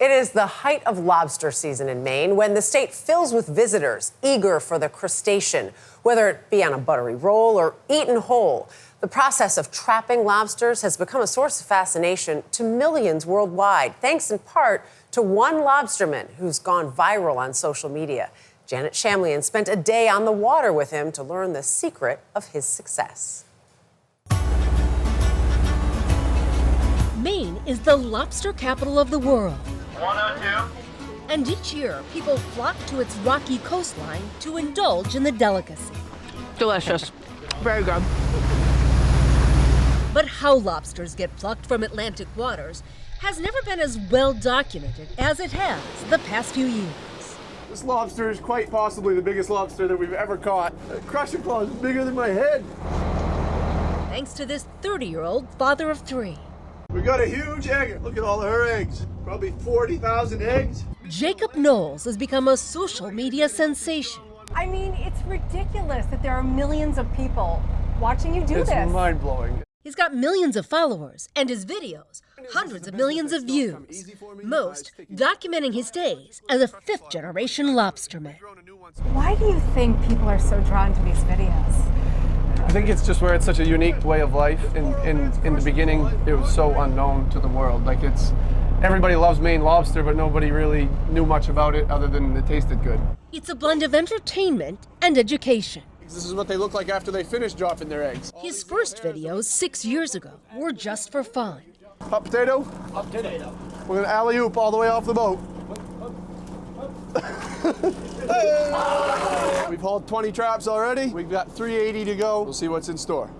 It is the height of lobster season in Maine when the state fills with visitors eager for the crustacean, whether it be on a buttery roll or eaten whole. The process of trapping lobsters has become a source of fascination to millions worldwide, thanks in part to one lobsterman who's gone viral on social media. Janet Shamlian spent a day on the water with him to learn the secret of his success. Maine is the lobster capital of the world. 102. And each year, people flock to its rocky coastline to indulge in the delicacy. Delicious. Very good. But how lobsters get plucked from Atlantic waters has never been as well documented as it has the past few years. This lobster is quite possibly the biggest lobster that we've ever caught. The crushing claw is bigger than my head. Thanks to this 30-year-old father of three. We got a huge egg. Look at all of her eggs. Probably 40,000 eggs. Jacob Knowles has become a social media sensation. I mean, it's ridiculous that there are millions of people watching you do this. It's mind-blowing. He's got millions of followers, and his videos, hundreds of millions of views. Most documenting his days as a fifth-generation lobsterman. Why do you think people are so drawn to these videos? I think it's just where it's such a unique way of life. In the beginning, it was so unknown to the world. Like everybody loves Maine lobster, but nobody really knew much about it other than it tasted good. It's a blend of entertainment and education. This is what they look like after they finish dropping their eggs. His first videos 6 years ago were just for fun. Hot potato? Hot potato. We're gonna alley-oop all the way off the boat. We've hauled 20 traps already. We've got 380 to go. We'll see what's in store.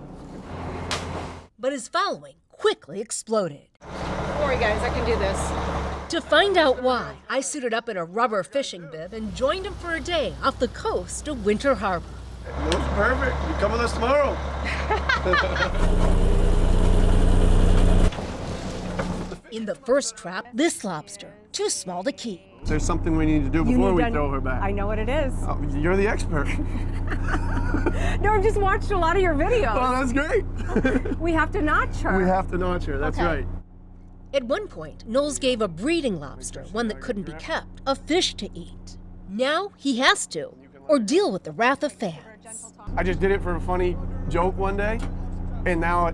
But his following quickly exploded. Don't worry, guys, I can do this. To find out why, I suited up in a rubber fishing bib and joined him for a day off the coast of Winter Harbor. It looks perfect. You come with us tomorrow. In the first trap, this lobster, too small to keep. There's something we need to do before we throw her back. I know what it is. Oh, you're the expert. No, I've just watched a lot of your videos. Oh, that's great. We have to notch her. We have to notch her. That's Okay. right. At one point, Knowles gave a breeding lobster, one that couldn't be kept, a fish to eat. Now he has to, or deal with the wrath of fans. I just did it for a funny joke one day, and now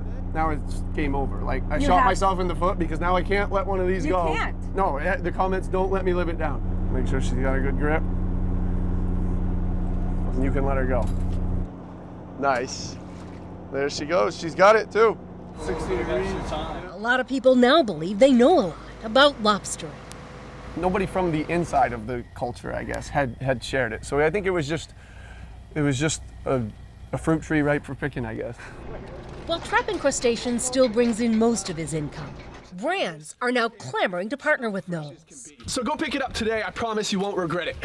it's game over. Like, I shot myself in the foot because now I can't let one of these go. You can't. No, the comments don't let me live it down. Make sure she's got a good grip. And you can let her go. Nice. There she goes. She's got it too. 60 degrees. A lot of people now believe they know a lot about lobstering. Nobody from the inside of the culture, I guess, had shared it. So I think it was just a fruit tree ripe for picking, I guess. While trapping crustaceans still brings in most of his income, brands are now clamoring to partner with Knowles. So go pick it up today. I promise you won't regret it.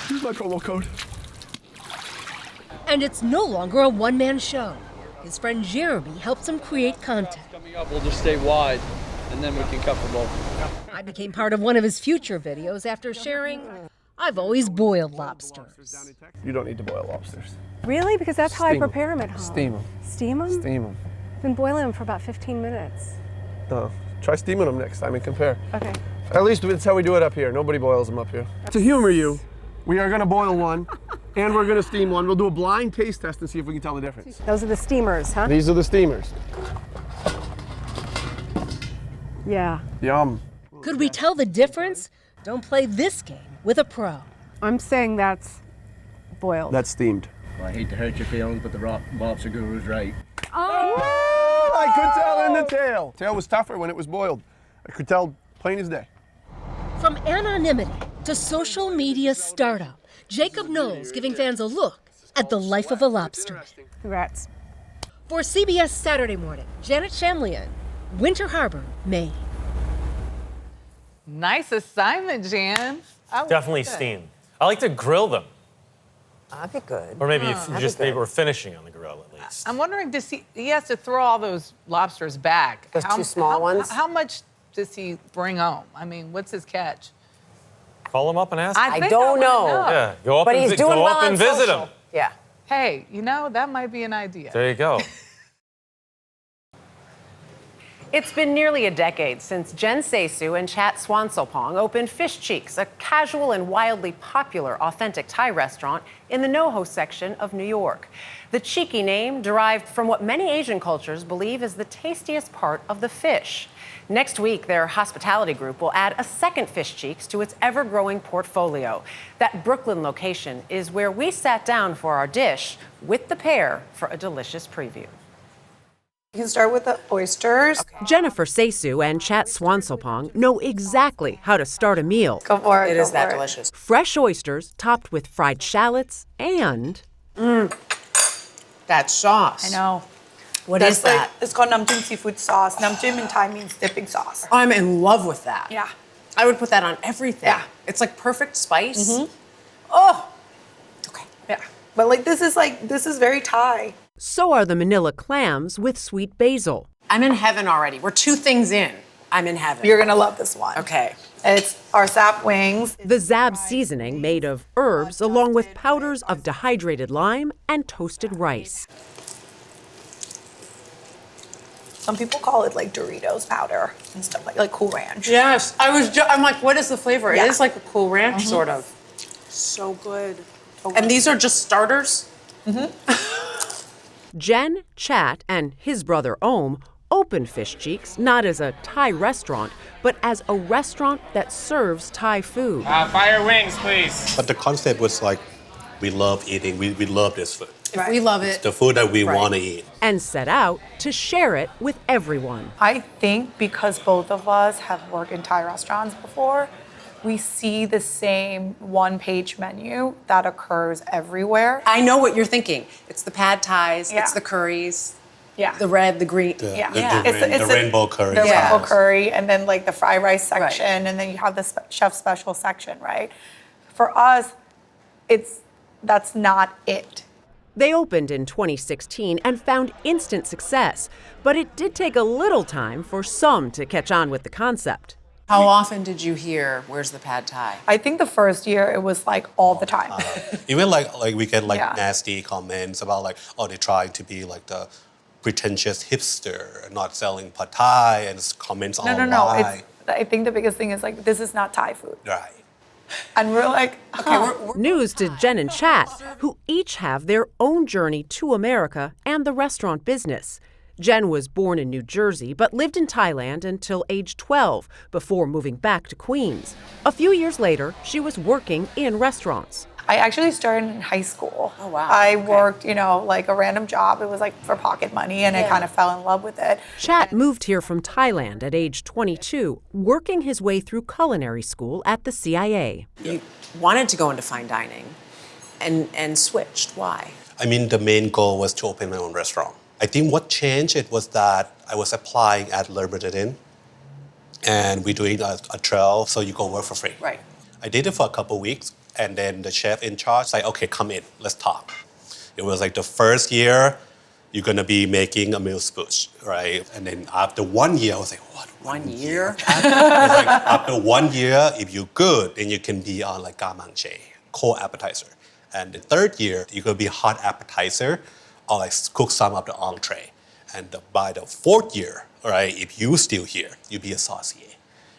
Here's my promo code. And it's no longer a one-man show. His friend Jeremy helps him create content. Coming up, we'll just stay wide, and then we can cut for both. I became part of one of his future videos after sharing, I've always boiled lobsters. You don't need to boil lobsters. Really? Because that's how I Steam 'em. prepare them at home. Steam them. Steam them? Steam them. I've been boiling them for about 15 minutes. No, try steaming them next time and compare. Okay. At least that's how we do it up here. Nobody boils them up here. To humor you, we are going to boil one, and we're going to steam one. We'll do a blind taste test and see if we can tell the difference. Those are the steamers, huh? These are the steamers. Yeah. Yum. Could we tell the difference? Don't play this game with a pro. I'm saying that's boiled. That's steamed. Well, I hate to hurt your feelings, but the lobster guru's right. Oh! I could tell in the tail. Tail was tougher when it was boiled. I could tell plain as day. From anonymity to social media startup, Jacob Knowles giving fans a look at the life of a lobster. Congrats. For CBS Saturday Morning, Janet Shamlian, Winter Harbor, Maine. Nice assignment, Jan. Definitely steam. I like to grill them. That'd be good. Or maybe maybe we're finishing on the grill at least. I'm wondering, he has to throw all those lobsters back. Those two small ones? How much does he bring home? I mean, what's his catch? Call him up and ask him. I don't know. Yeah, go up But and, he's doing go well up and on visit social. him. Yeah. Hey, you know, that might be an idea. There you go. It's been nearly a decade since Jen Seisu and Chat Swansopong opened Fish Cheeks, a casual and wildly popular authentic Thai restaurant in the NoHo section of New York. The cheeky name derived from what many Asian cultures believe is the tastiest part of the fish. Next week, their hospitality group will add a second Fish Cheeks to its ever-growing portfolio. That Brooklyn location is where we sat down for our dish with the pair for a delicious preview. You can start with the oysters. Okay. Jennifer Seisu and Chat Swansopong know exactly how to start a meal. Go for it. It is that delicious. Fresh oysters topped with fried shallots and... that sauce. I know. What is that? It's called namjim seafood sauce. Namjim in Thai means dipping sauce. I'm in love with that. Yeah. I would put that on everything. Yeah. It's like perfect spice. Mm-hmm. Oh. Okay. Yeah. But this is very Thai. So are the Manila clams with sweet basil. I'm in heaven already. We're 2 things in. I'm in heaven. You're going to love this one. Okay. It's our sap wings. The Zab seasoning made of herbs along with powders of dehydrated lime and toasted rice. Some people call it like Doritos powder and stuff like Cool Ranch. Yes. I'm like, what is the flavor? Yeah. It is like a Cool Ranch, sort of. So good. And these are just starters? Jen, Chat, and his brother Om opened Fish Cheeks not as a Thai restaurant, but as a restaurant that serves Thai food. Fire wings, please. But the concept was like, we love eating, we love this food. If we love it. It's the food that we want to eat. And set out to share it with everyone. I think because both of us have worked in Thai restaurants before, we see the same one-page menu that occurs everywhere. I know what you're thinking. It's the pad thais, Yeah. it's the curries, Yeah. the red, the green. The It's rainbow curry. The Yeah. rainbow curry, and then like the fried rice section, Right. and then you have the chef special section, right? For us, that's not it. They opened in 2016 and found instant success, but it did take a little time for some to catch on with the concept. How often did you hear, where's the pad thai? I think the first year it was like all the time. Even like we get like Yeah. nasty comments about like, oh, they try to be like the pretentious hipster, not selling pad thai, and comments online. No. I think the biggest thing is like, this is not Thai food. Right. And we're like, News to Jen and Chat, who each have their own journey to America and the restaurant business. Jen was born in New Jersey, but lived in Thailand until age 12 before moving back to Queens. A few years later, she was working in restaurants. I actually started in high school. Oh, wow. I worked, like a random job. It was like for pocket money, and I kind of fell in love with it. Chat moved here from Thailand at age 22, working his way through culinary school at the CIA. You wanted to go into fine dining and switched. Why? I mean, the main goal was to open my own restaurant. I think what changed it was that I was applying at Liberty Inn, and we're doing a trial, so you go work for free. Right. I did it for a couple of weeks, and then the chef in charge said, okay, come in, let's talk. It was like the first year, you're gonna be making a meal spooch, right? And then after 1 year, I was like, what? 1 year? It's like after 1 year, if you're good, then you can be on like gamanche, cold appetizer. And the third year, you could be hot appetizer or like cook some of the entree. And by the fourth year, right, if you still here, you be a saucier.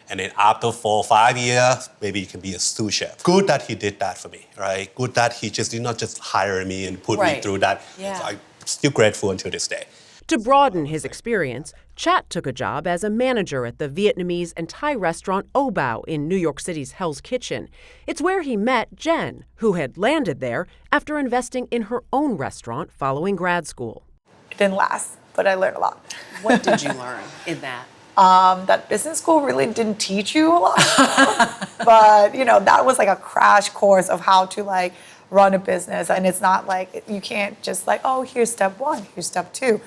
And then after 4 or 5 years, maybe you can be a sous chef. Good that he did that for me, right? Good that he just did not just hire me and put me through that. Yeah. So I'm still grateful until this day. To broaden his experience, Chat took a job as a manager at the Vietnamese and Thai restaurant O Bao in New York City's Hell's Kitchen. It's where he met Jen, who had landed there after investing in her own restaurant following grad school. It didn't last, but I learned a lot. What did you learn in that? That business school really didn't teach you a lot. But, that was like a crash course of how to like run a business. And it's not like, you can't just like, oh, here's step 1, here's step 2.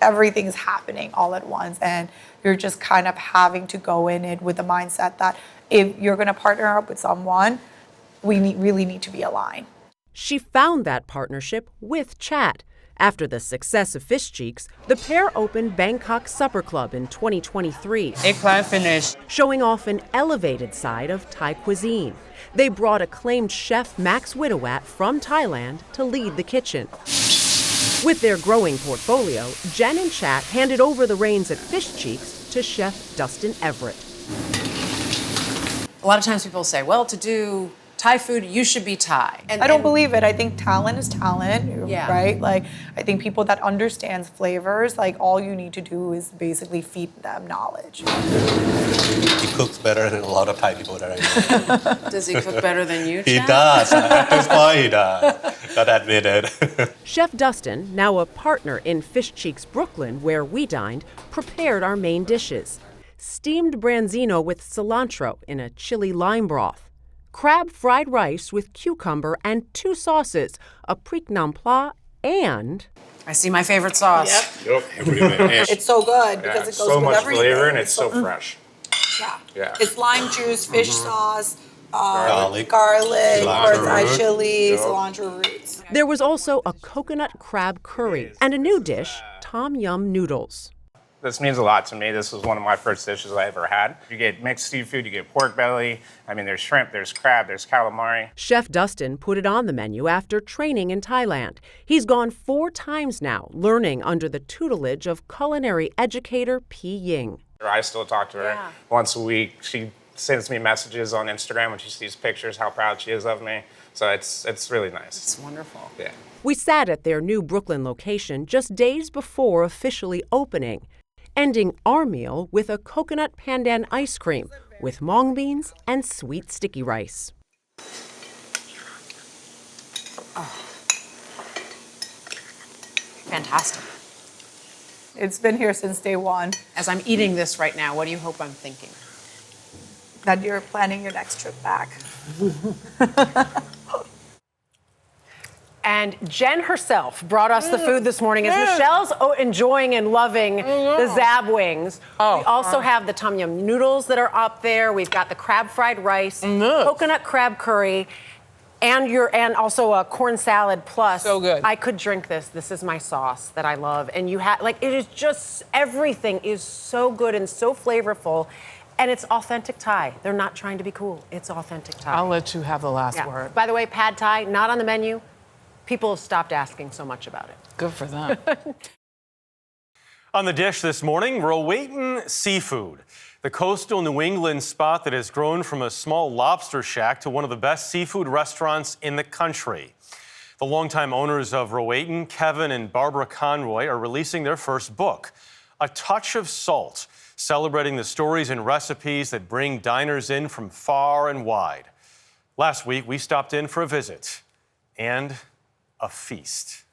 Everything's happening all at once. And you're just kind of having to go in it with the mindset that if you're going to partner up with someone, we really need to be aligned. She found that partnership with Chat. After the success of Fish Cheeks, the pair opened Bangkok Supper Club in 2023. Eggplant finish. Showing off an elevated side of Thai cuisine. They brought acclaimed chef Max Widowat from Thailand to lead the kitchen. With their growing portfolio, Jen and Chat handed over the reins at Fish Cheeks to Chef Dustin Everett. A lot of times people say, well, to do Thai food, you should be Thai. I don't believe it. I think talent is talent, Yeah. right? Like, I think people that understands flavors, like, all you need to do is basically feed them knowledge. He cooks better than a lot of Thai people that I know. Does he cook better than you, He Chad? does. At this point, he does. Gotta admit it. Chef Dustin, now a partner in Fish Cheeks Brooklyn, where we dined, prepared our main dishes. Steamed branzino with cilantro in a chili lime broth. Crab fried rice with cucumber and 2 sauces, a prick nampla and... I see my favorite sauce. Yep, everything. It's so good because it goes so with much everything. flavor and it's so fresh. Yeah. Yeah. It's lime juice, fish sauce, Garlic. cilantro Cilantro root. chili, Yep. cilantro roots. There was also a coconut crab curry and a new dish, tom yum noodles. This means a lot to me. This was one of my first dishes I ever had. You get mixed seafood, you get pork belly. I mean, there's shrimp, there's crab, there's calamari. Chef Dustin put it on the menu after training in Thailand. He's gone 4 times now, learning under the tutelage of culinary educator Pi Ying. I still talk to her once a week. She sends me messages on Instagram when she sees pictures, how proud she is of me. So it's really nice. It's wonderful. Yeah. We sat at their new Brooklyn location just days before officially opening, ending our meal with a coconut pandan ice cream with mung beans and sweet sticky rice. Fantastic. It's been here since day one. As I'm eating this right now, what do you hope I'm thinking? That you're planning your next trip back. And Jen herself brought us the food this morning as Michelle's enjoying and loving the Zab wings. We also have the tom yum noodles that are up there. We've got the crab fried rice, coconut crab curry, and also a corn salad plus. So good. I could drink this. This is my sauce that I love. And you have, like, it is just, everything is so good and so flavorful. And it's authentic Thai. They're not trying to be cool. It's authentic Thai. I'll let you have the last word. By the way, pad Thai, not on the menu. People have stopped asking so much about it. Good for them. On the dish this morning, Rowayton Seafood, the coastal New England spot that has grown from a small lobster shack to one of the best seafood restaurants in the country. The longtime owners of Rowayton, Kevin and Barbara Conroy, are releasing their first book, A Touch of Salt, celebrating the stories and recipes that bring diners in from far and wide. Last week, we stopped in for a visit and a feast.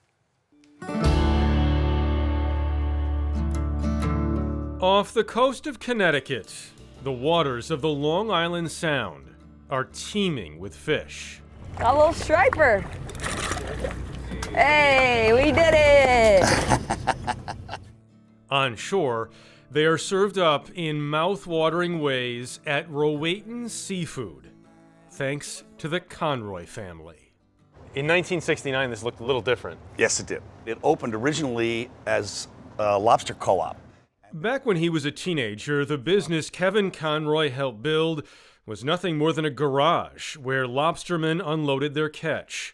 Off the coast of Connecticut, the waters of the Long Island Sound are teeming with fish. Got a little striper. Hey, we did it! On shore, they are served up in mouth-watering ways at Rowayton Seafood, thanks to the Conroy family. In 1969, this looked a little different. Yes, it did. It opened originally as a lobster co-op. Back when he was a teenager, the business Kevin Conroy helped build was nothing more than a garage where lobstermen unloaded their catch.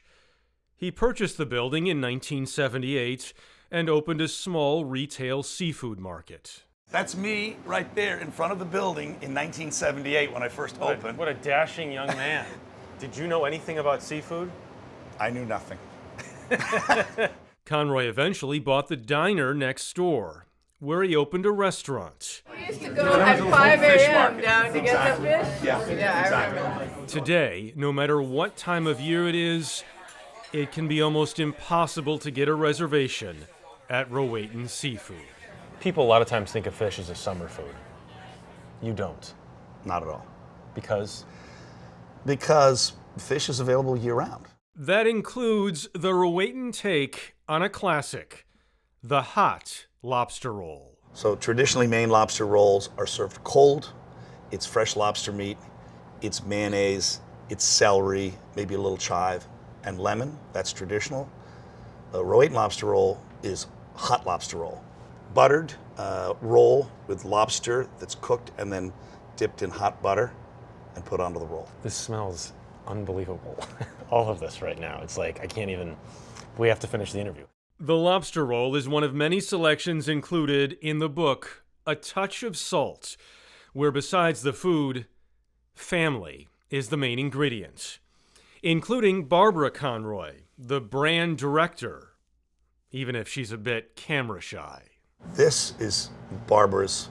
He purchased the building in 1978 and opened a small retail seafood market. That's me right there in front of the building in 1978 when I first opened. What a dashing young man. Did you know anything about seafood? I knew nothing. Conroy eventually bought the diner next door, where he opened a restaurant. We used to go at 5 a.m. down to get the fish. Yeah, I remember. Today, no matter what time of year it is, it can be almost impossible to get a reservation at Rowayton Seafood. People a lot of times think of fish as a summer food. You don't. Not at all. Because? Because fish is available year-round. That includes the Rowayton take on a classic, the hot lobster roll. So traditionally, Maine lobster rolls are served cold. It's fresh lobster meat. It's mayonnaise. It's celery, maybe a little chive, and lemon. That's traditional. A Rowayton lobster roll is hot lobster roll. Buttered roll with lobster that's cooked and then dipped in hot butter and put onto the roll. This smells unbelievable. All of this right now. It's like, I can't even, we have to finish the interview. The lobster roll is one of many selections included in the book A Touch of Salt, where besides the food, family is the main ingredient, including Barbara Conroy, the brand director, even if she's a bit camera shy. This is Barbara's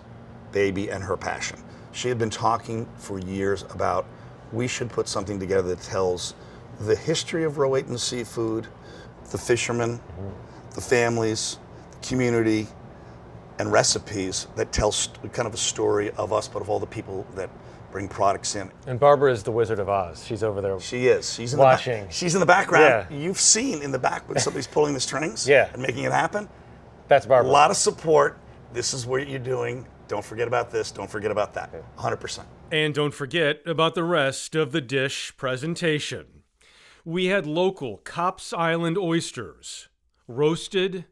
baby and her passion. She had been talking for years about we should put something together that tells the history of Rowayton seafood, the fishermen, the families, the community, and recipes that tells kind of a story of us, but of all the people that bring products in. And Barbara is the Wizard of Oz. She's over there. She is. She's in watching. She's in the background. Yeah. You've seen in the back when somebody's pulling the strings Yeah. and making it happen. That's Barbara. A lot of support. This is what you're doing. Don't forget about this. Don't forget about that. 100%. And don't forget about the rest of the dish presentation. We had local Copp's Island oysters, roasted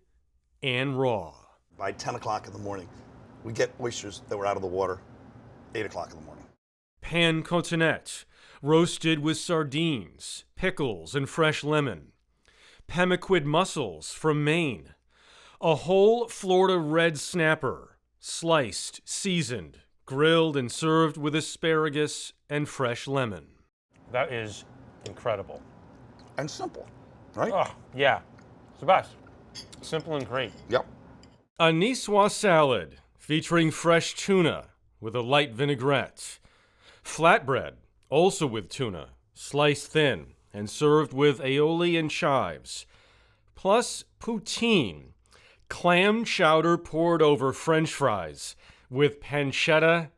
and raw. By 10 o'clock in the morning, we get oysters that were out of the water, 8 o'clock in the morning. Pan cotonette, roasted with sardines, pickles, and fresh lemon. Pemaquid mussels from Maine. A whole Florida red snapper, sliced, seasoned, grilled, and served with asparagus and fresh lemon. That is incredible. And simple, right? Oh, yeah. It's the best. Simple and great. Yep. A Niçoise salad featuring fresh tuna with a light vinaigrette. Flatbread, also with tuna, sliced thin and served with aioli and chives. Plus poutine, clam chowder poured over French fries with pancetta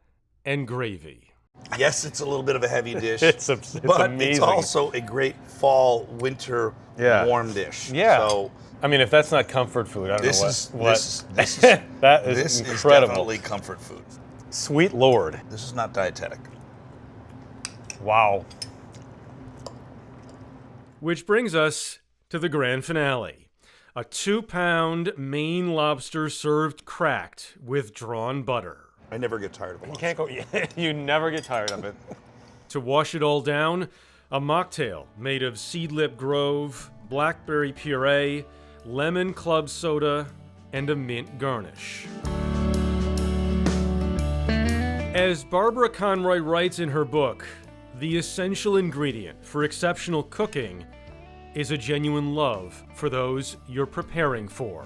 and gravy. Yes, it's a little bit of a heavy dish. It's but amazing. It's also a great fall, winter, warm dish. Yeah. So I mean, if that's not comfort food, I don't know what. This That is incredible. definitely comfort food. Sweet Lord. This is not dietetic. Wow. Which brings us to the grand finale. A 2-pound Maine lobster served cracked with drawn butter. I never get tired of a lobster. You can't go. You never get tired of it. To wash it all down, a mocktail made of Seedlip Grove, blackberry puree, lemon club soda, and a mint garnish. As Barbara Conroy writes in her book, the essential ingredient for exceptional cooking is a genuine love for those you're preparing for.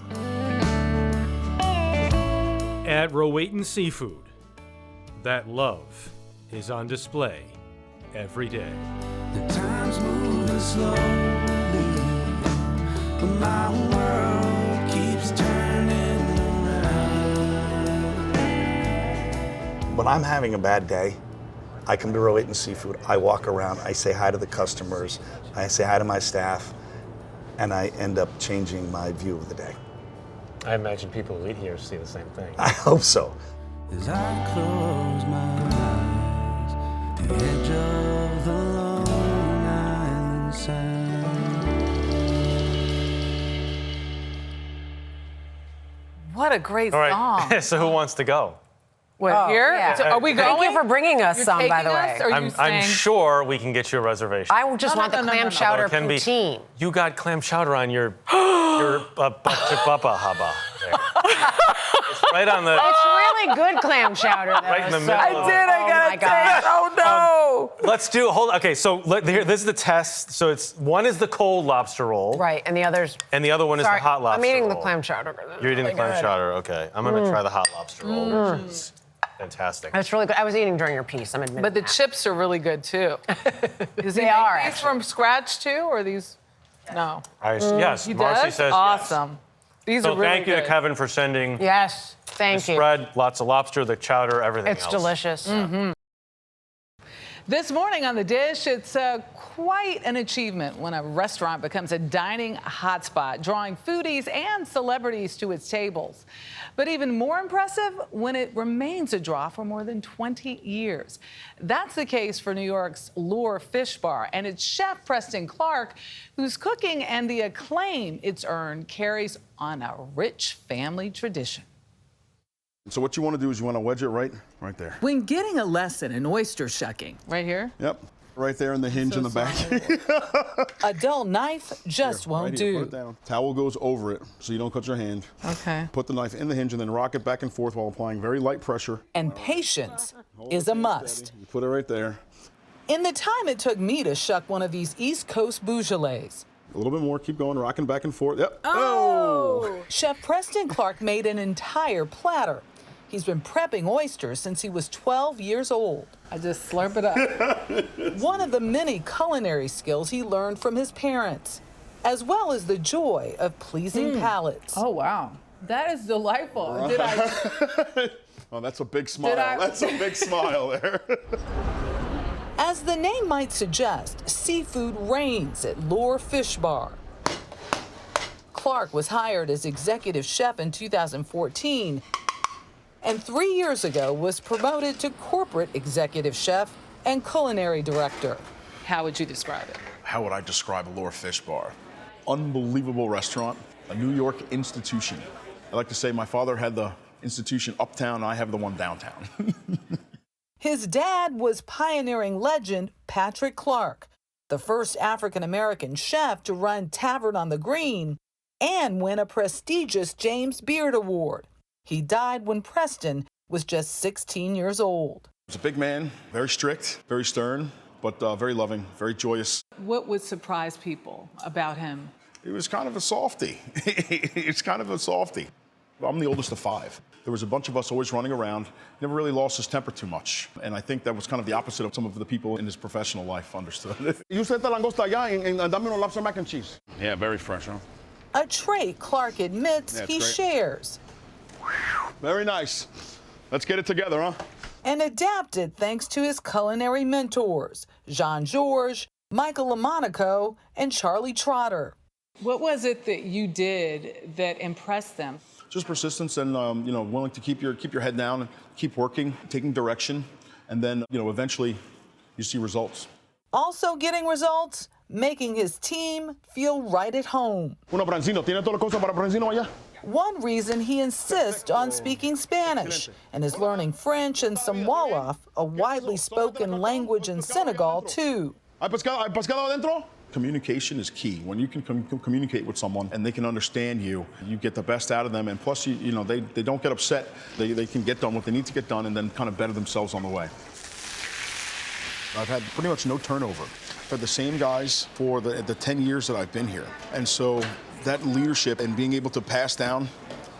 At Rowayton Seafood, that love is on display every day. The time's moving slowly, but my world keeps turning around. When I'm having a bad day, I come to Rowayton Seafood, I walk around, I say hi to the customers, I say hi to my staff, and I end up changing my view of the day. I imagine people who eat here see the same thing. I hope so. As I close my eyes, the edge of the Long Island Sound. What a great All song. right. So who wants to go? What, here? yeah. So are we going? Thank you for bringing us You're some, by the taking way. us, or are you I'm saying- sure we can get you a reservation. I just want the clam chowder Although it can be- poutine. You got clam chowder on your buppa hubba there. It's right on the. It's really good clam chowder, though. Right in the so- middle. I did, I gotta taste. Oh no! Let's do. Okay, so here. This is the test. So it's one is the cold lobster roll, Right, and the others. and the other one is Sorry, the hot lobster. I'm eating roll. the clam chowder. You're eating the clam chowder. Okay, I'm gonna try the hot lobster roll, which is fantastic. That's really good. I was eating during your piece. I'm admitting. But the that. chips are really good too. Does he They make are, these actually. from scratch too, or these? No. Yes, He Marcy does? says Awesome. These yes. are So really thank you to good. Kevin for sending Yes, the thank you. spread, lots of lobster, the chowder, everything It's else. delicious. This morning on The Dish, it's quite an achievement when a restaurant becomes a dining hotspot, drawing foodies and celebrities to its tables. But even more impressive when it remains a draw for more than 20 years. That's the case for New York's Lure Fishbar, and it's chef Preston Clark, whose cooking and the acclaim it's earned carries on a rich family tradition. So what you want to do is you want to wedge it right there. When getting a lesson in oyster shucking, Right here? Yep. Right there in the hinge in the back. A dull knife just won't Right here, put it do. down. Towel goes over it so you don't cut your hand. Okay. Put the knife in the hinge and then rock it back and forth while applying very light pressure. And patience is a must. You put it right there. In the time it took me to shuck one of these East Coast Beaujolais, A little bit more, keep going, rocking back and forth. Yep. Oh! Chef Preston Clark made an entire platter. He's been prepping oysters since he was 12 years old. I just slurp it up. One of the many culinary skills he learned from his parents, as well as the joy of pleasing palates. Oh, wow. That is delightful. Did I? Oh, that's a big smile. I- That's a big smile there. As the name might suggest, seafood reigns at Lure Fishbar. Clark was hired as executive chef in 2014, and 3 years ago was promoted to corporate executive chef and culinary director. How would you describe it? How would I describe Lure Fishbar? Unbelievable restaurant, a New York institution. I like to say my father had the institution uptown, I have the one downtown. His dad was pioneering legend Patrick Clark, the first African-American chef to run Tavern on the Green and win a prestigious James Beard Award. He died when Preston was just 16 years old. He was a big man, very strict, very stern, but very loving, very joyous. What would surprise people about him? He was kind of a softie. He's kind of a softie. I'm the oldest of 5. There was a bunch of us always running around. Never really lost his temper too much. And I think that was kind of the opposite of some of the people in his professional life understood. You said the langosta allá en dame unos lobster mac and cheese. Yeah, very fresh, huh? A trait Clark admits Yeah, it's he great. shares Very nice. Let's get it together, huh? and adapted thanks to his culinary mentors, Jean-Georges, Michael LaMonaco, and Charlie Trotter. What was it that you did that impressed them? Just persistence and willing to keep your head down and keep working, taking direction, and then eventually you see results. Also getting results, making his team feel right at home. Uno Brancino, ¿tiene toda la cosa para Brancino allá? One reason he insists on speaking Spanish and is learning French and some Wolof, a widely spoken language in Senegal, too. ¿Hay pescado adentro? Communication is key. When you can communicate with someone and they can understand you, you get the best out of them. And plus, they don't get upset. They can get done what they need to get done and then kind of better themselves on the way. I've had pretty much no turnover. I've had the same guys for the 10 years that I've been here. And so that leadership and being able to pass down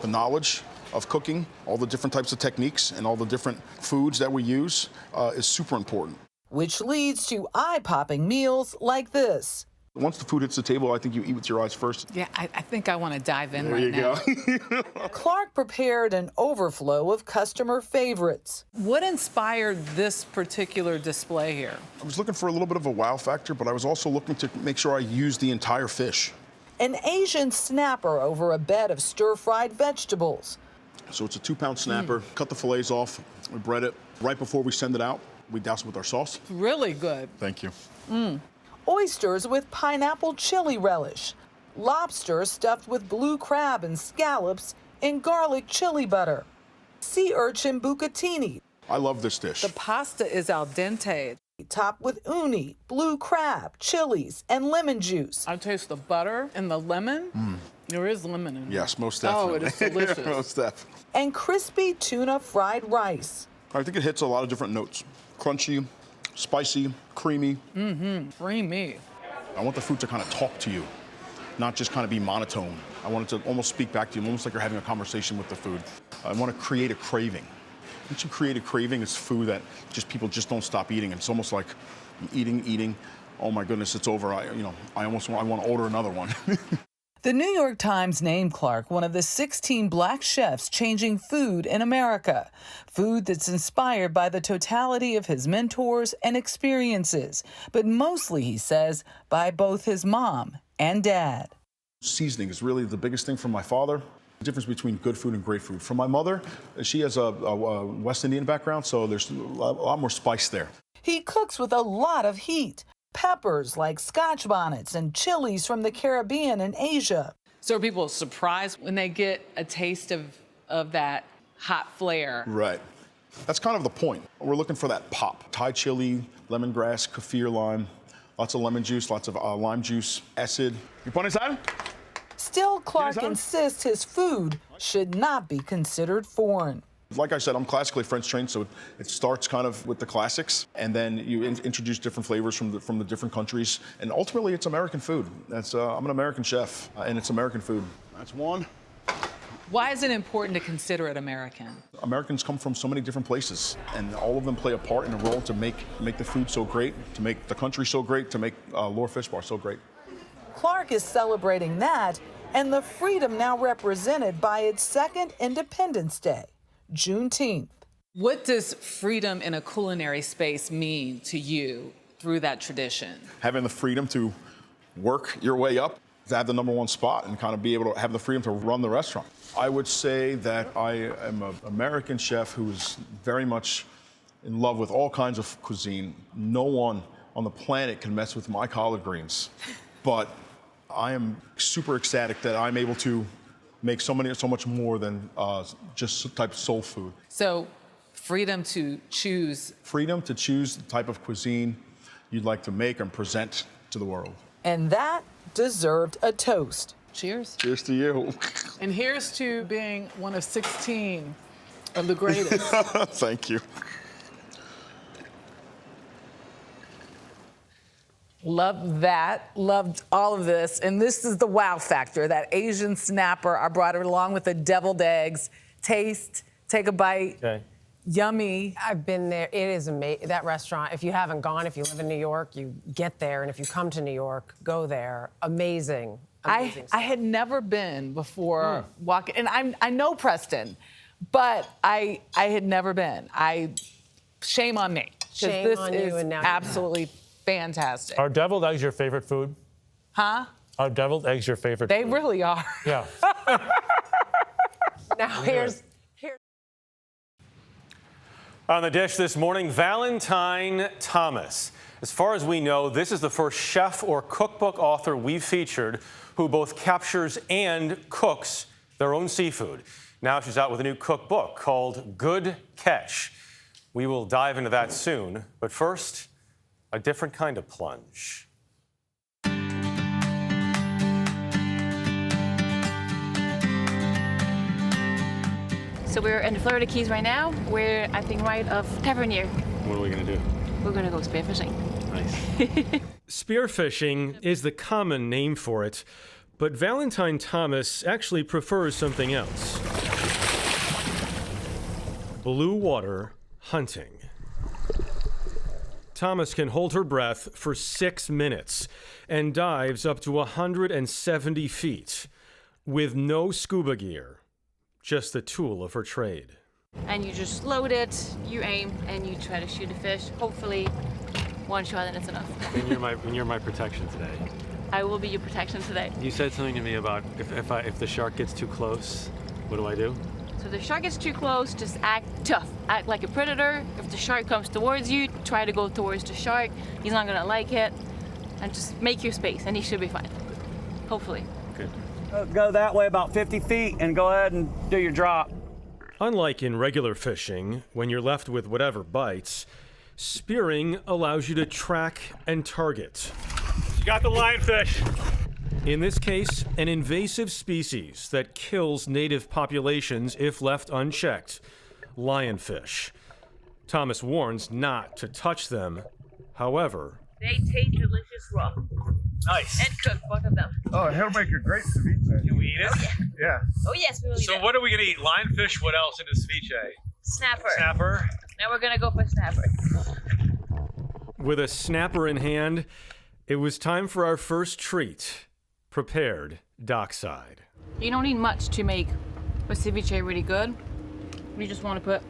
the knowledge of cooking, all the different types of techniques and all the different foods that we use is super important. Which leads to eye-popping meals like this. Once the food hits the table, I think you eat with your eyes first. Yeah, I think I want to dive in There right you now. go. Clark prepared an overflow of customer favorites. What inspired this particular display here? I was looking for a little bit of a wow factor, but I was also looking to make sure I used the entire fish. An Asian snapper over a bed of stir-fried vegetables. So it's a 2-pound snapper. Cut the fillets off, we bread it. Right before we send it out, we douse it with our sauce. Really good. Thank you. Oysters with pineapple chili relish. Lobster stuffed with blue crab and scallops in garlic chili butter. Sea urchin bucatini. I love this dish. The pasta is al dente. Topped with uni, blue crab, chilies, and lemon juice. I taste the butter and the lemon. There is lemon in it. Yes, most definitely. Oh, it is delicious. Most definitely. And crispy tuna fried rice. I think it hits a lot of different notes. Crunchy, spicy, creamy. Creamy. I want the food to kind of talk to you, not just kind of be monotone. I want it to almost speak back to you, almost like you're having a conversation with the food. I want to create a craving. Once you create a craving, it's food that people just don't stop eating. It's almost like eating. Oh my goodness, it's over. I want to order another one. The New York Times named Clark one of the 16 black chefs changing food in America. Food that's inspired by the totality of his mentors and experiences, but mostly, he says, by both his mom and dad. Seasoning is really the biggest thing from my father. The difference between good food and great food. From my mother, she has a West Indian background, so there's a lot more spice there. He cooks with a lot of heat. Peppers like Scotch bonnets and chilies from the Caribbean and Asia. So are people surprised when they get a taste of that hot flair? Right. That's kind of the point. We're looking for that pop. Thai chili, lemongrass, kaffir lime, lots of lemon juice, lots of lime juice, acid. You put inside? Still, Clark insists his food should not be considered foreign. Like I said, I'm classically French trained, so it starts kind of with the classics, and then you introduce different flavors from the different countries, and ultimately it's American food. I'm an American chef, and it's American food. That's one. Why is it important to consider it American? Americans come from so many different places, and all of them play a part in a role to make the food so great, to make the country so great, to make Lord Fishbar so great. Clark is celebrating that and the freedom now represented by its second Independence Day, Juneteenth. What does freedom in a culinary space mean to you through that tradition? Having the freedom to work your way up, to have the #1 spot, and kind of be able to have the freedom to run the restaurant. I would say that I am an American chef who is very much in love with all kinds of cuisine. No one on the planet can mess with my collard greens. But I am super ecstatic that I'm able to make so much more than just type of soul food. So, freedom to choose. Freedom to choose the type of cuisine you'd like to make and present to the world. And that deserved a toast. Cheers. Cheers to you. And here's to being one of 16 of the greatest. Thank you. Loved that, loved all of this. And this is the wow factor, that Asian snapper. I brought it along with the deviled eggs. Taste, take a bite. Okay. Yummy. I've been there. It is amazing. That restaurant, if you haven't gone, if you live in New York, you get there. And if you come to New York, go there. Amazing. I had never been before walking, and I know Preston, but I had never been. Shame on me. Shame this on is you, and now absolutely fantastic. Are deviled eggs your favorite food? Huh? Are deviled eggs your favorite They food? really are. Yeah. Now here's On the dish this morning, Valentine Thomas. As far as we know, this is the first chef or cookbook author we've featured who both captures and cooks their own seafood. Now she's out with a new cookbook called Good Catch. We will dive into that soon, but first, a different kind of plunge. So we're in the Florida Keys right now. We're, I think, right off Tavernier. What are we going to do? We're going to go spearfishing. Nice. Spearfishing is the common name for it, but Valentine Thomas actually prefers something else. Blue water hunting. Thomas can hold her breath for 6 minutes and dives up to 170 feet with no scuba gear, just the tool of her trade. And you just load it, you aim, and you try to shoot a fish. Hopefully, one shot and it's enough. And you're my protection today. I will be your protection today. You said something to me about if the shark gets too close, what do I do? So if the shark gets too close, just act tough. Act like a predator. If the shark comes towards you, try to go towards the shark. He's not gonna like it. And just make your space, and he should be fine. Hopefully. Good. Go that way about 50 feet and go ahead and do your drop. Unlike in regular fishing, when you're left with whatever bites, spearing allows you to track and target. You got the lionfish. In this case, an invasive species that kills native populations if left unchecked, lionfish. Thomas warns not to touch them. However, they taste delicious raw. Nice. And cooked, both of them. Oh, he'll make a great ceviche. Can we eat it? Yeah. Oh yes, we will eat So it. what are we gonna eat? Lionfish, what else in a ceviche? Snapper. Snapper. Now we're gonna go for snapper. with a snapper in hand, it was time for our first treat, prepared dockside. You don't need much to make a ceviche really good. You just want to put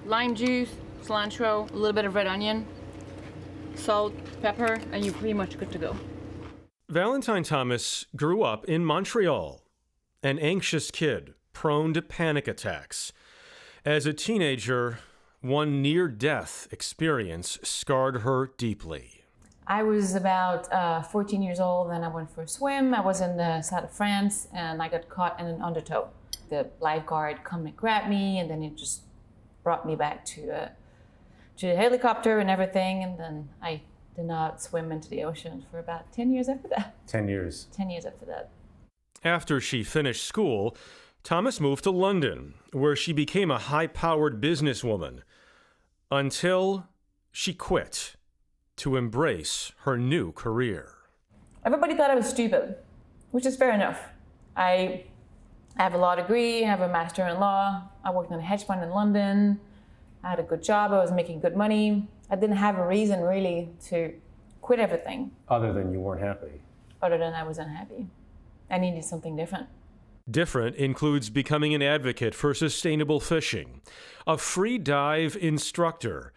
lime juice, cilantro, a little bit of red onion, salt, pepper, and you're pretty much good to go. Valentine Thomas grew up in Montreal, an anxious kid prone to panic attacks. As a teenager, one near-death experience scarred her deeply. I was about 14 years old and I went for a swim. I was in the south of France and I got caught in an undertow. The lifeguard come and grab me and then it just brought me back to the helicopter and everything, and then I did not swim into the ocean for about 10 years after that. 10 years. 10 years after that. After she finished school, Thomas moved to London, where she became a high-powered businesswoman, until she quit to embrace her new career. Everybody thought I was stupid, which is fair enough. I have a law degree, I have a master in law, I worked in a hedge fund in London, I had a good job, I was making good money. I didn't have a reason really to quit everything. Other than you weren't happy. Other than I was unhappy. I needed something different. Different includes becoming an advocate for sustainable fishing, a free dive instructor,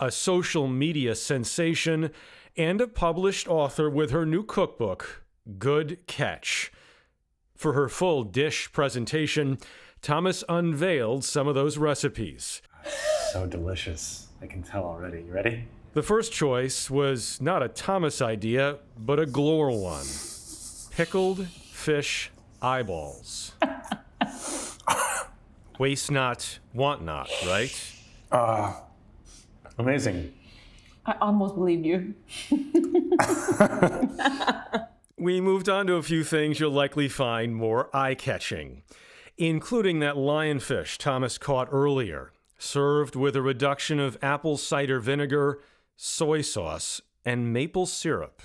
a social media sensation, and a published author with her new cookbook, Good Catch. For her full dish presentation, Thomas unveiled some of those recipes. So delicious. I can tell already. You ready? The first choice was not a Thomas idea, but a Glore one. Pickled fish eyeballs. Waste not, want not, right? Amazing. I almost believed you. We moved on to a few things you'll likely find more eye-catching, including that lionfish Thomas caught earlier, served with a reduction of apple cider vinegar, soy sauce, and maple syrup.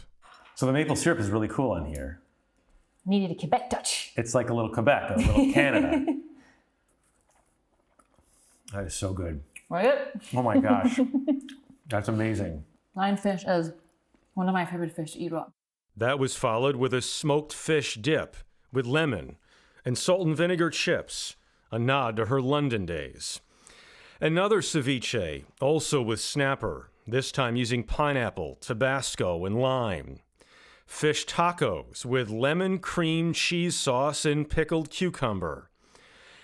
So the maple syrup is really cool on here. Needed a Quebec touch. It's like a little Quebec, a little Canada. That is so good. Right? Oh my gosh. That's amazing. Lionfish is one of my favorite fish to eat raw. That was followed with a smoked fish dip with lemon and salt and vinegar chips, a nod to her London days. Another ceviche, also with snapper, this time using pineapple, Tabasco, and lime. Fish tacos with lemon cream cheese sauce and pickled cucumber.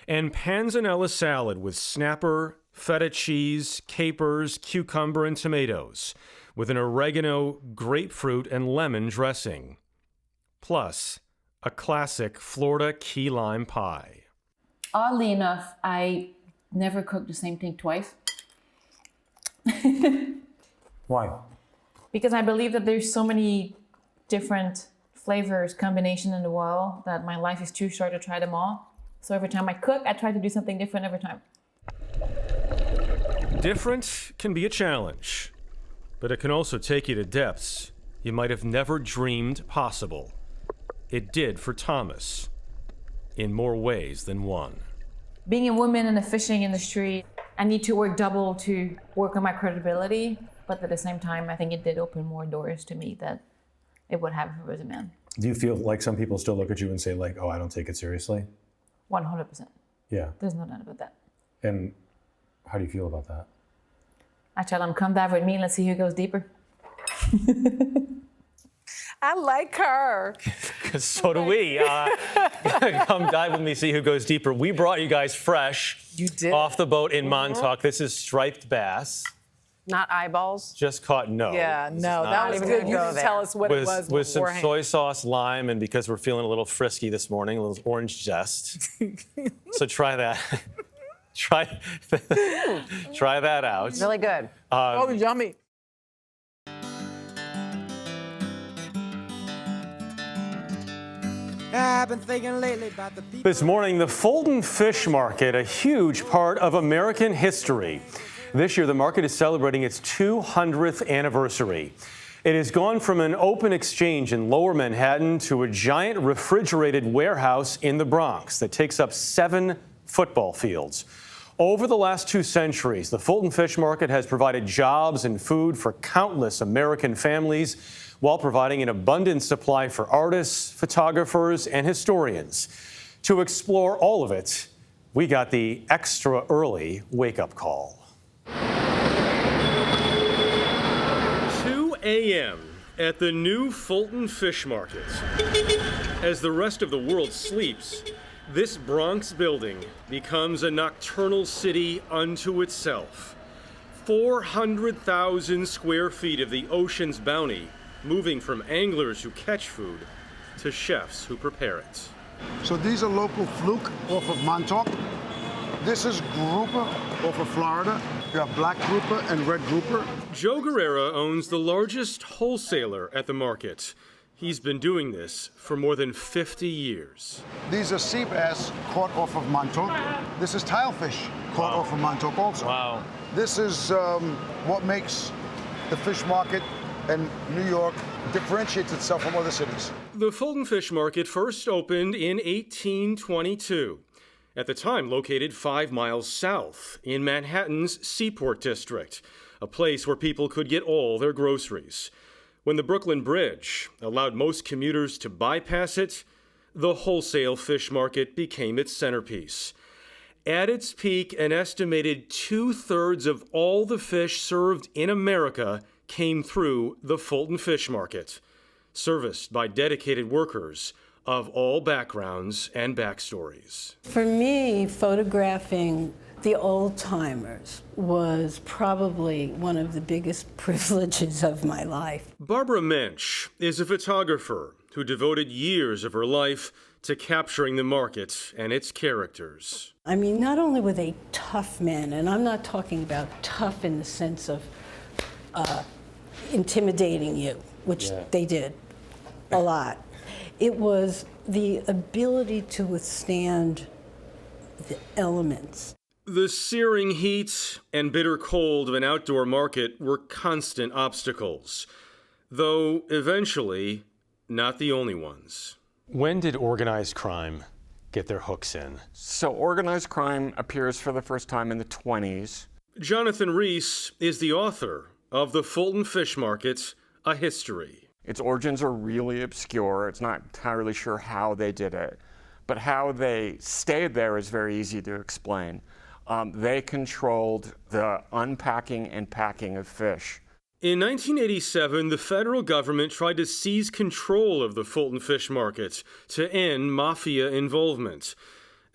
And panzanella salad with snapper, feta cheese, capers, cucumber, and tomatoes, with an oregano, grapefruit, and lemon dressing. Plus, a classic Florida key lime pie. Oddly enough, I never cooked the same thing twice. Why? Because I believe that there's so many different flavors, combination in the world, that my life is too short to try them all. So every time I cook, I try to do something different every time. Different can be a challenge, but it can also take you to depths you might have never dreamed possible. It did for Thomas, in more ways than one. Being a woman in the fishing industry, I need to work double to work on my credibility, but at the same time, I think it did open more doors to me that it would have if I was a man. Do you feel like some people still look at you and say like, oh, I don't take it seriously? 100%. Yeah. There's no doubt about that. And how do you feel about that? I tell them, come dive with me, let's see who goes deeper. I like her. So do we. Come dive with me, see who goes deeper. We brought you guys fresh off the boat in Montauk. This is striped bass. Not eyeballs? Just caught, no. Yeah, This no, is that not was even good. gonna You go can there. tell us what it was With some beforehand. soy sauce, lime, and because we're feeling a little frisky this morning, a little orange zest. So try that. Try that out. Really good. Oh, yummy. I've been thinking lately about the people. This morning, the Fulton Fish Market, a huge part of American history. This year, the market is celebrating its 200th anniversary. It has gone from an open exchange in Lower Manhattan to a giant refrigerated warehouse in the Bronx that takes up 7 football fields. Over the last 2 centuries, the Fulton Fish Market has provided jobs and food for countless American families while providing an abundant supply for artists, photographers, and historians. To explore all of it, we got the extra early wake-up call. 2 a.m. at the new Fulton Fish Market. As the rest of the world sleeps, this Bronx building becomes a nocturnal city unto itself. 400,000 square feet of the ocean's bounty, moving from anglers who catch food to chefs who prepare it. So these are local fluke off of Montauk. This is grouper off of Florida. You have black grouper and red grouper. Joe Guerrera owns the largest wholesaler at the market. He's been doing this for more than 50 years. These are sea bass caught off of Montauk. This is tilefish caught off of Montauk also. Wow. This is what makes the fish market in New York differentiates itself from other cities. The Fulton Fish Market first opened in 1822, at the time located 5 miles south in Manhattan's Seaport District, a place where people could get all their groceries. When the Brooklyn Bridge allowed most commuters to bypass it, the wholesale fish market became its centerpiece. At its peak, an estimated 2/3 of all the fish served in America came through the Fulton Fish Market, serviced by dedicated workers of all backgrounds and backstories. For me, photographing the old-timers was probably one of the biggest privileges of my life. Barbara Mensch is a photographer who devoted years of her life to capturing the market and its characters. I mean, not only were they tough men, and I'm not talking about tough in the sense of intimidating you, which they did a lot. It was the ability to withstand the elements. The searing heat and bitter cold of an outdoor market were constant obstacles, though eventually not the only ones. When did organized crime get their hooks in? So organized crime appears for the first time in the 20s. Jonathan Rees is the author of The Fulton Fish Market, A History. Its origins are really obscure. It's not entirely sure how they did it, but how they stayed there is very easy to explain. They controlled the unpacking and packing of fish. In 1987, the federal government tried to seize control of the Fulton Fish Market to end mafia involvement,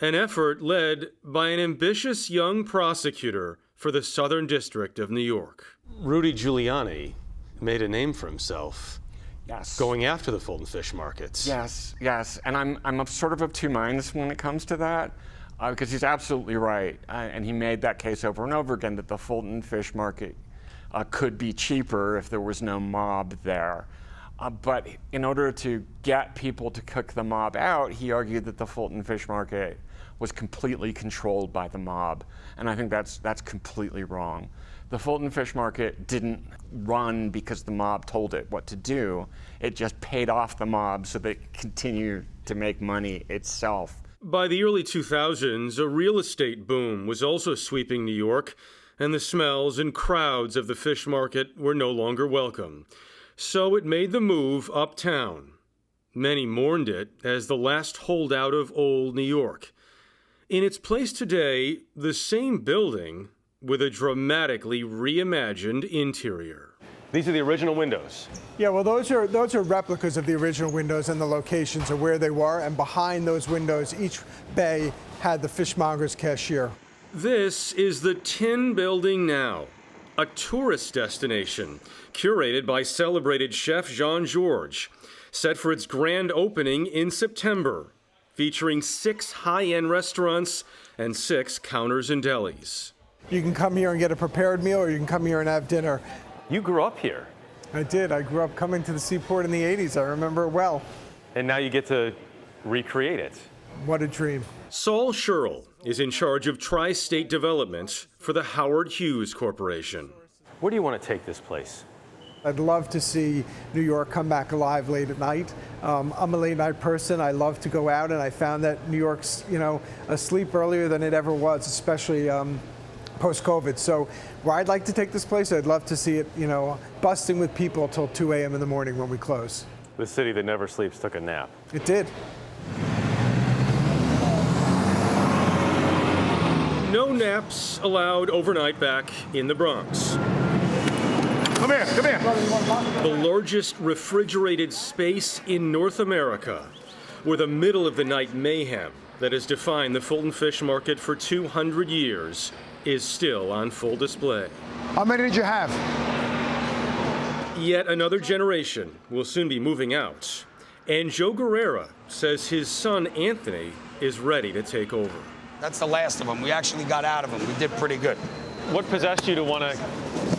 an effort led by an ambitious young prosecutor for the Southern District of New York. Rudy Giuliani made a name for himself. Yes. Going after the Fulton Fish Markets. Yes, yes, and I'm sort of two minds when it comes to that, because he's absolutely right, and he made that case over and over again that the Fulton Fish Market could be cheaper if there was no mob there. But in order to get people to cook the mob out, he argued that the Fulton Fish Market was completely controlled by the mob, and I think that's completely wrong. The Fulton Fish Market didn't run because the mob told it what to do. It just paid off the mob so that it continued to make money itself. By the early 2000s, a real estate boom was also sweeping New York, and the smells and crowds of the fish market were no longer welcome. So it made the move uptown. Many mourned it as the last holdout of old New York. In its place today, the same building with a dramatically reimagined interior. These are the original windows. Yeah, well, those are replicas of the original windows and the locations of where they were. And behind those windows, each bay had the fishmonger's cashier. This is the Tin Building now, a tourist destination curated by celebrated chef Jean-Georges, set for its grand opening in September, featuring 6 high-end restaurants and 6 counters and delis. You can come here and get a prepared meal, or you can come here and have dinner. You grew up here. I did. I grew up coming to the seaport in the 80s. I remember it well. And now you get to recreate it. What a dream. Saul Scherl is in charge of tri-state development for the Howard Hughes Corporation. Where do you want to take this place? I'd love to see New York come back alive late at night. I'm a late night person. I love to go out, and I found that New York's, asleep earlier than it ever was, especially post-COVID. So where I'd like to take this place, I'd love to see it, busting with people till 2 a.m. in the morning when we close. The city that never sleeps took a nap. It did. No naps allowed overnight back in the Bronx. Come here, come here. The largest refrigerated space in North America, where the middle of the night mayhem that has defined the Fulton Fish Market for 200 years is still on full display. How many did you have? Yet another generation will soon be moving out, and Joe Guerrera says his son Anthony is ready to take over. That's the last of them. We actually got out of them. We did pretty good. What possessed you to want to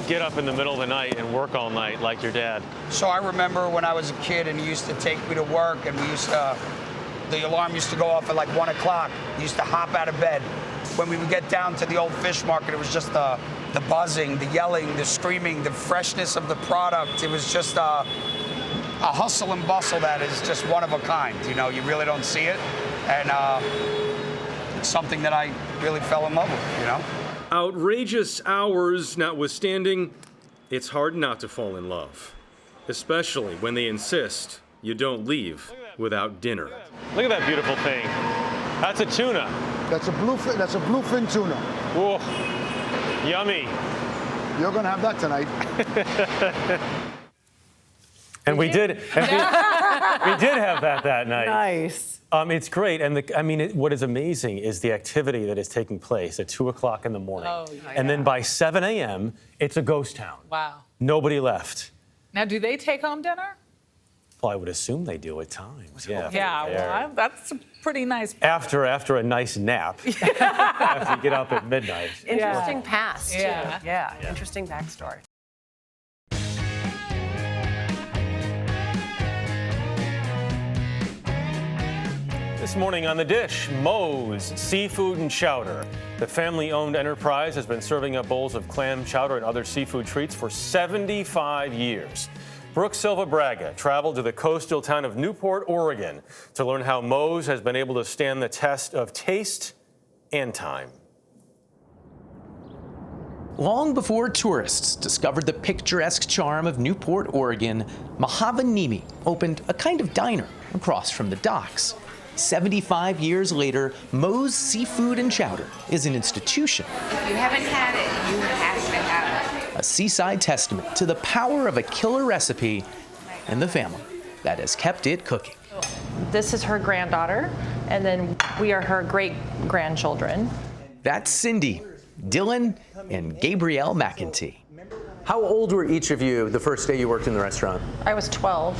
get up in the middle of the night and work all night like your dad? So I remember when I was a kid and he used to take me to work, and the alarm used to go off at like 1 o'clock. We used to hop out of bed. When we would get down to the old fish market, it was just the buzzing, the yelling, the screaming, the freshness of the product. It was just a hustle and bustle that is just one of a kind. You know, you really don't see it. And it's something that I really fell in love with, you know? Outrageous hours notwithstanding, it's hard not to fall in love, especially when they insist you don't leave without dinner. Look at that beautiful thing. That's a tuna. That's a bluefin tuna. Whoa, yummy. You're gonna have that tonight. And we did have that night. Nice. It's great, and what is amazing is the activity that is taking place at 2 o'clock in the morning, and then by 7 a.m. it's a ghost town. Wow. Nobody left. Now, do they take home dinner? Well, I would assume they do at times. Yeah. Well, that's a pretty nice. After a nice nap, after you get up at midnight. Interesting past. Too. Yeah. Interesting backstory. This morning on The Dish, Moe's Seafood and Chowder. The family-owned enterprise has been serving up bowls of clam chowder and other seafood treats for 75 years. Brooke Silva Braga traveled to the coastal town of Newport, Oregon, to learn how Moe's has been able to stand the test of taste and time. Long before tourists discovered the picturesque charm of Newport, Oregon, Mahavanimi opened a kind of diner across from the docks. 75 years later, Moe's Seafood and Chowder is an institution. If you haven't had it, you have to have it. A seaside testament to the power of a killer recipe and the family that has kept it cooking. This is her granddaughter, and then we are her great-grandchildren. That's Cindy, Dylan, and Gabrielle McEntee. How old were each of you the first day you worked in the restaurant? I was 12.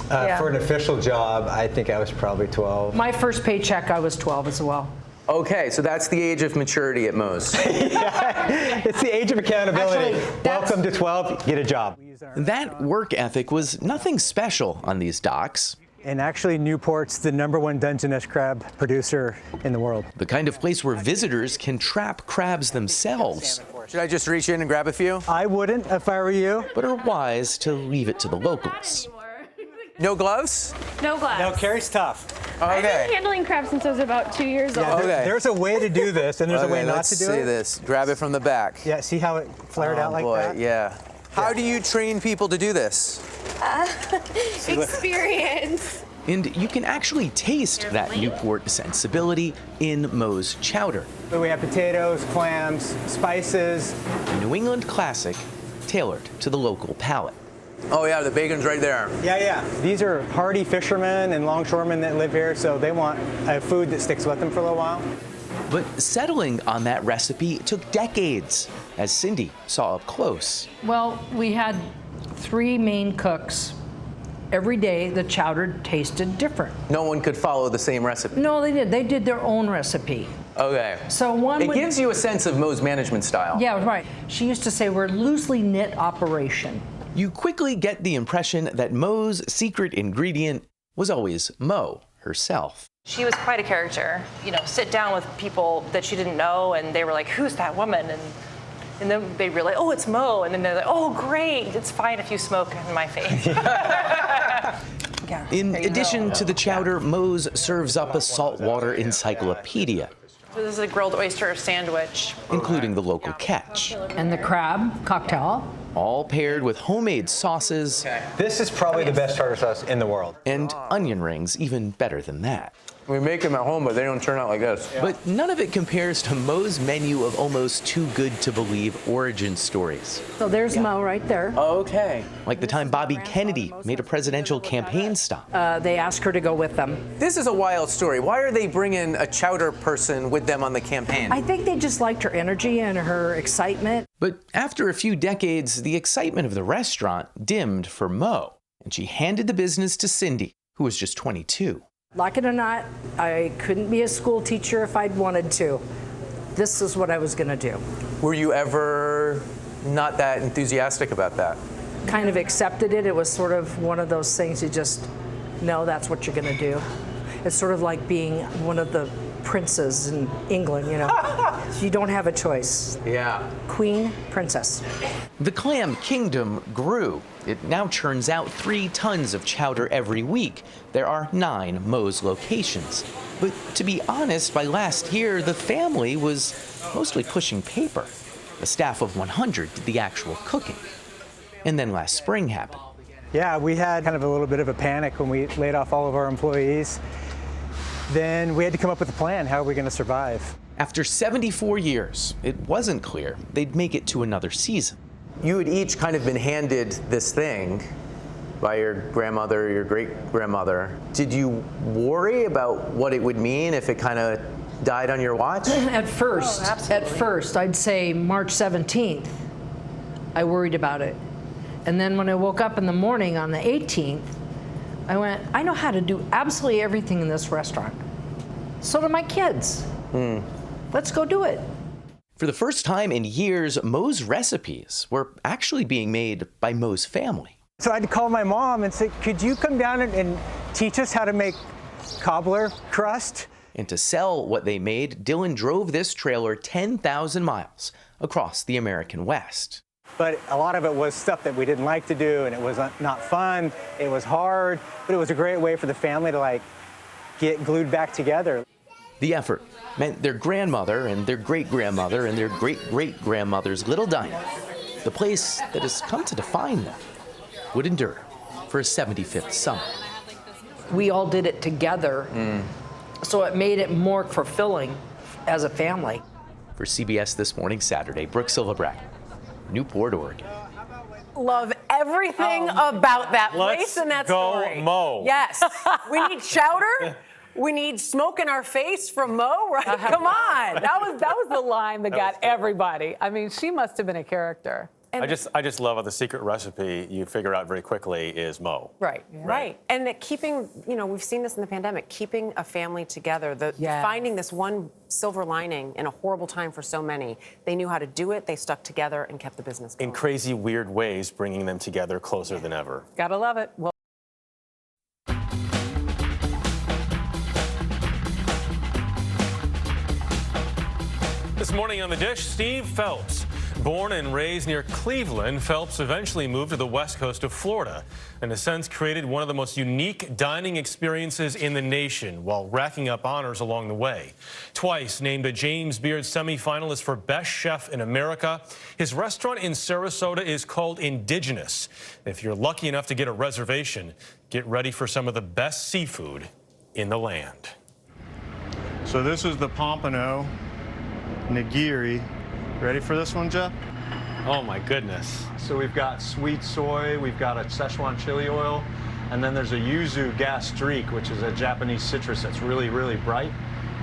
For an official job, I think I was probably 12. My first paycheck, I was 12 as well. Okay, so that's the age of maturity at Moe's. Yeah, it's the age of accountability. Actually, welcome to 12, get a job. That work ethic was nothing special on these docks. And actually, Newport's the #1 Dungeness crab producer in the world. The kind of place where visitors can trap crabs themselves. Should I just reach in and grab a few? I wouldn't if I were you. But are wise to leave it to the locals. No gloves? No gloves. No, Carrie's tough. I've been handling crabs since I was about 2 years old. Yeah, there's a way to do this, and there's a way not to do it. Let's see this. Grab it from the back. Yeah, see how it flared out like that? Yeah. How do you train people to do this? Experience. And you can actually taste that Newport sensibility in Moe's Chowder. So we have potatoes, clams, spices. A New England classic tailored to the local palate. Oh yeah, the bacon's right there. Yeah. These are hardy fishermen and longshoremen that live here, so they want a food that sticks with them for a little while. But settling on that recipe took decades, as Cindy saw up close. Well, we had 3 main cooks. Every day, the chowder tasted different. No one could follow the same recipe. No, they did. They did their own recipe. Okay. So it gives you a sense of Moe's management style. Yeah, right. She used to say we're a loosely knit operation. You quickly get the impression that Moe's secret ingredient was always Moe herself. She was quite a character. You know, sit down with people that she didn't know, and they were like, "Who's that woman?" And then they realize, "Oh, it's Moe." And then they're like, "Oh, great! It's fine if you smoke in my face." In addition to the chowder, Moe's serves up a saltwater encyclopedia. So this is a grilled oyster sandwich, including the local catch. And the crab cocktail. All paired with homemade sauces. This is probably the best tartar sauce in the world. And onion rings, even better than that. We make them at home, but they don't turn out like this. But none of it compares to Moe's menu of almost too good to believe origin stories. So there's Moe right there. Okay. Like the time Bobby Kennedy made a presidential campaign stop. They asked her to go with them. This is a wild story. Why are they bringing a chowder person with them on the campaign? I think they just liked her energy and her excitement. But after a few decades, the excitement of the restaurant dimmed for Moe, and she handed the business to Cindy, who was just 22. Like it or not, I couldn't be a school teacher if I'd wanted to. This is what I was going to do. Were you ever not that enthusiastic about that? Kind of accepted it. It was sort of one of those things you just know that's what you're going to do. It's sort of like being one of the princes in England, you know. You don't have a choice. Yeah. Queen, princess. The clam kingdom grew. It now churns out 3 tons of chowder every week. There are 9 Moe's locations. But to be honest, by last year, the family was mostly pushing paper. A staff of 100 did the actual cooking. And then last spring happened. Yeah, we had kind of a little bit of a panic when we laid off all of our employees. Then we had to come up with a plan. How are we going to survive? After 74 years, it wasn't clear they'd make it to another season. You had each kind of been handed this thing by your grandmother, your great-grandmother. Did you worry about what it would mean if it kind of died on your watch? At first, I'd say March 17th, I worried about it. And then when I woke up in the morning on the 18th, I went, I know how to do absolutely everything in this restaurant. So do my kids. Let's go do it. For the first time in years, Moe's recipes were actually being made by Moe's family. So I had to call my mom and say, could you come down and teach us how to make cobbler crust? And to sell what they made, Dylan drove this trailer 10,000 miles across the American West. But a lot of it was stuff that we didn't like to do, and it was not fun, it was hard, but it was a great way for the family to get glued back together. The effort meant their grandmother and their great-grandmother and their great-great-grandmother's little diner, the place that has come to define them, would endure for a 75th summer. We all did it together, so it made it more fulfilling as a family. For CBS This Morning Saturday, Brooke Silverbrack, Newport, Oregon. Love everything about that place and that story. Go Moe. Yes. We need chowder. We need smoke in our face from Moe, right? Come on. That was the line that got everybody. I mean, she must have been a character. I just love how the secret recipe you figure out very quickly is Moe. Right. And that keeping, we've seen this in the pandemic, keeping a family together, finding this one silver lining in a horrible time for so many. They knew how to do it, they stuck together and kept the business going. In crazy, weird ways, bringing them together closer than ever. Gotta love it. Well, This morning on The Dish, Steve Phelps. Born and raised near Cleveland, Phelps eventually moved to the west coast of Florida and has since created one of the most unique dining experiences in the nation while racking up honors along the way. Twice named a James Beard semifinalist for Best Chef in America, his restaurant in Sarasota is called Indigenous. If you're lucky enough to get a reservation, get ready for some of the best seafood in the land. So this is the pompano nigiri. Ready for this one, Jeff? Oh my goodness. So we've got sweet soy, we've got a Szechuan chili oil, and then there's a yuzu gas streak, which is a Japanese citrus that's really, really bright.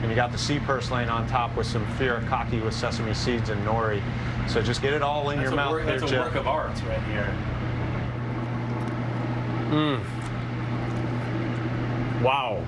And you got the sea purslane on top with some furikake with sesame seeds and nori. So just get it all in your mouth there, Jeff. That's a work of art right here. Wow.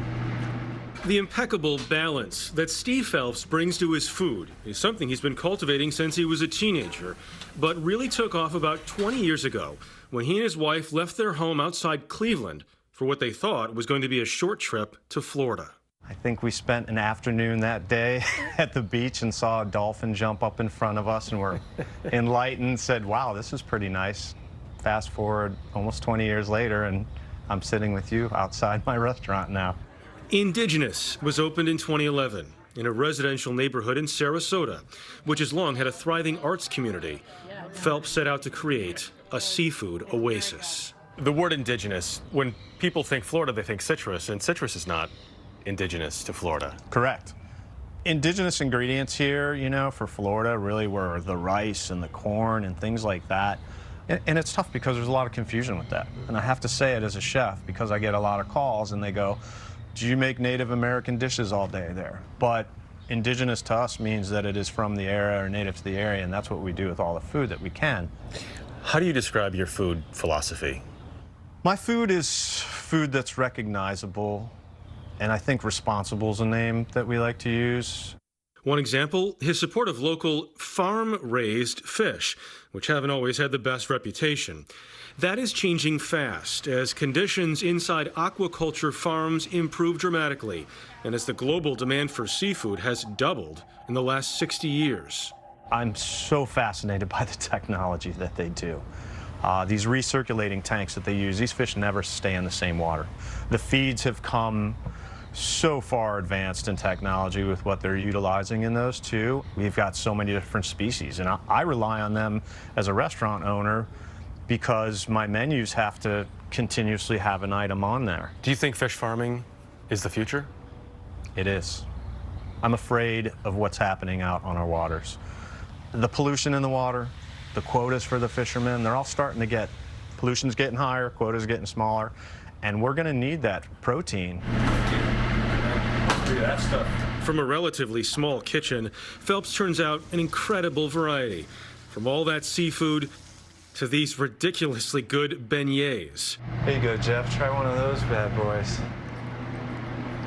The impeccable balance that Steve Phelps brings to his food is something he's been cultivating since he was a teenager, but really took off about 20 years ago when he and his wife left their home outside Cleveland for what they thought was going to be a short trip to Florida. I think we spent an afternoon that day at the beach and saw a dolphin jump up in front of us and were enlightened, said, wow, this is pretty nice. Fast forward almost 20 years later and I'm sitting with you outside my restaurant now. Indigenous was opened in 2011 in a residential neighborhood in Sarasota, which has long had a thriving arts community. Phelps set out to create a seafood oasis. The word indigenous, when people think Florida, they think citrus, and citrus is not indigenous to Florida. Correct. Indigenous ingredients here, for Florida really were the rice and the corn and things like that. And it's tough because there's a lot of confusion with that. And I have to say it as a chef because I get a lot of calls and they go, do you make Native American dishes all day there? But indigenous to us means that it is from the area or native to the area, and that's what we do with all the food that we can. How do you describe your food philosophy? My food is food that's recognizable And I think responsible is a name that we like to use. One example, his support of local farm-raised fish, which haven't always had the best reputation. That is changing fast as conditions inside aquaculture farms improve dramatically, and as the global demand for seafood has doubled in the last 60 years. I'm so fascinated by the technology that they do. These recirculating tanks that they use, these fish never stay in the same water. The feeds have come so far advanced in technology with what they're utilizing in those too. We've got so many different species, and I rely on them as a restaurant owner because my menus have to continuously have an item on there. Do you think fish farming is the future? It is. I'm afraid of what's happening out on our waters. The pollution in the water, the quotas for the fishermen, they're all starting to get, pollution's getting higher, quotas getting smaller, and we're gonna need that protein. That stuff. From a relatively small kitchen, Phelps turns out an incredible variety. From all that seafood to these ridiculously good beignets. There you go, Jeff. Try one of those bad boys.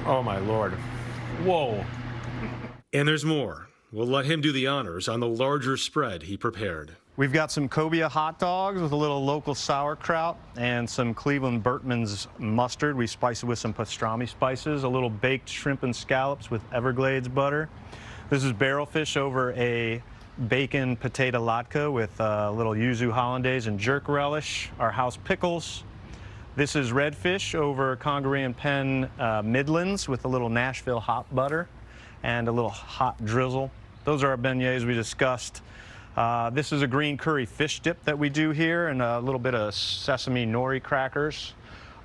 Oh, my Lord. Whoa. And there's more. We'll let him do the honors on the larger spread he prepared. We've got some cobia hot dogs with a little local sauerkraut and some Cleveland Burtman's mustard. We spice it with some pastrami spices, a little baked shrimp and scallops with Everglades butter. This is barrelfish over a bacon potato latke with a little yuzu hollandaise and jerk relish, our house pickles. This is redfish over Congaree and Penn Midlands with a little Nashville hot butter and a little hot drizzle. Those are our beignets we discussed. This is a green curry fish dip that we do here and a little bit of sesame nori crackers.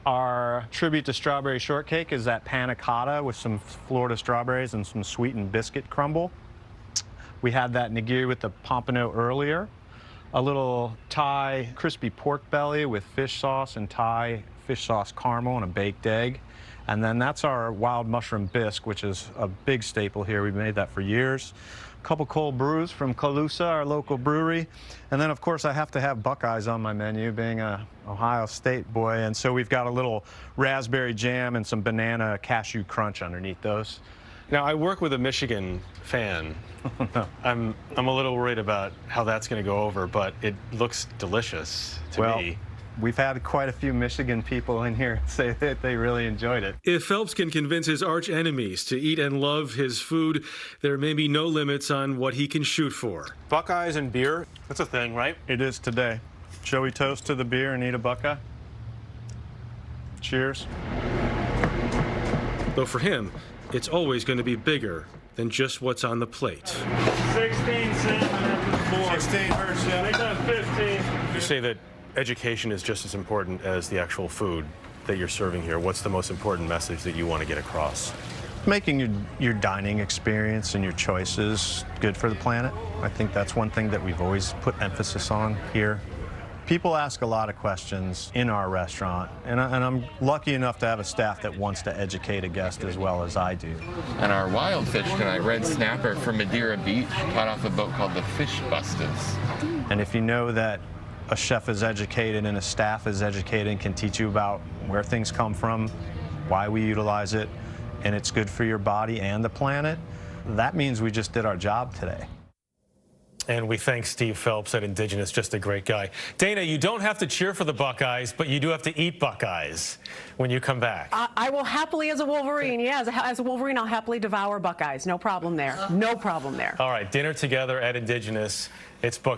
Our tribute to strawberry shortcake is that panna cotta with some Florida strawberries and some sweetened biscuit crumble. We had that nigiri with the pompano earlier. A little Thai crispy pork belly with fish sauce and Thai fish sauce caramel and a baked egg. And then that's our wild mushroom bisque, which is a big staple here. We've made that for years. A couple cold brews from Calusa, our local brewery. And then, of course, I have to have Buckeyes on my menu, being a Ohio State boy. And so we've got a little raspberry jam and some banana cashew crunch underneath those. Now, I work with a Michigan fan. I'm a little worried about how that's going to go over, but it looks delicious to me. We've had quite a few Michigan people in here say that they really enjoyed it. If Phelps can convince his arch enemies to eat and love his food, there may be no limits on what he can shoot for. Buckeyes and beer, that's a thing, right? It is today. Shall we toast to the beer and eat a Buckeye? Cheers. Though for him, it's always going to be bigger than just what's on the plate. 16 salmon after 4. 16 hurts, yeah. They done 15. You say that education is just as important as the actual food that you're serving here. What's the most important message that you want to get across? Making your dining experience and your choices good for the planet. I think that's one thing that we've always put emphasis on here. People ask a lot of questions in our restaurant, and I'm lucky enough to have a staff that wants to educate a guest as well as I do. And our wild fish tonight, red snapper from Madeira Beach, caught off a boat called the Fishbusters. And if you know that a chef is educated and a staff is educated and can teach you about where things come from, why we utilize it, and it's good for your body and the planet, that means we just did our job today. And we thank Steve Phelps at Indigenous, just a great guy. Dana, you don't have to cheer for the Buckeyes, but you do have to eat Buckeyes when you come back. I will happily, as a Wolverine, as a Wolverine, I'll happily devour Buckeyes. No problem there. No problem there. All right, dinner together at Indigenous. It's booked.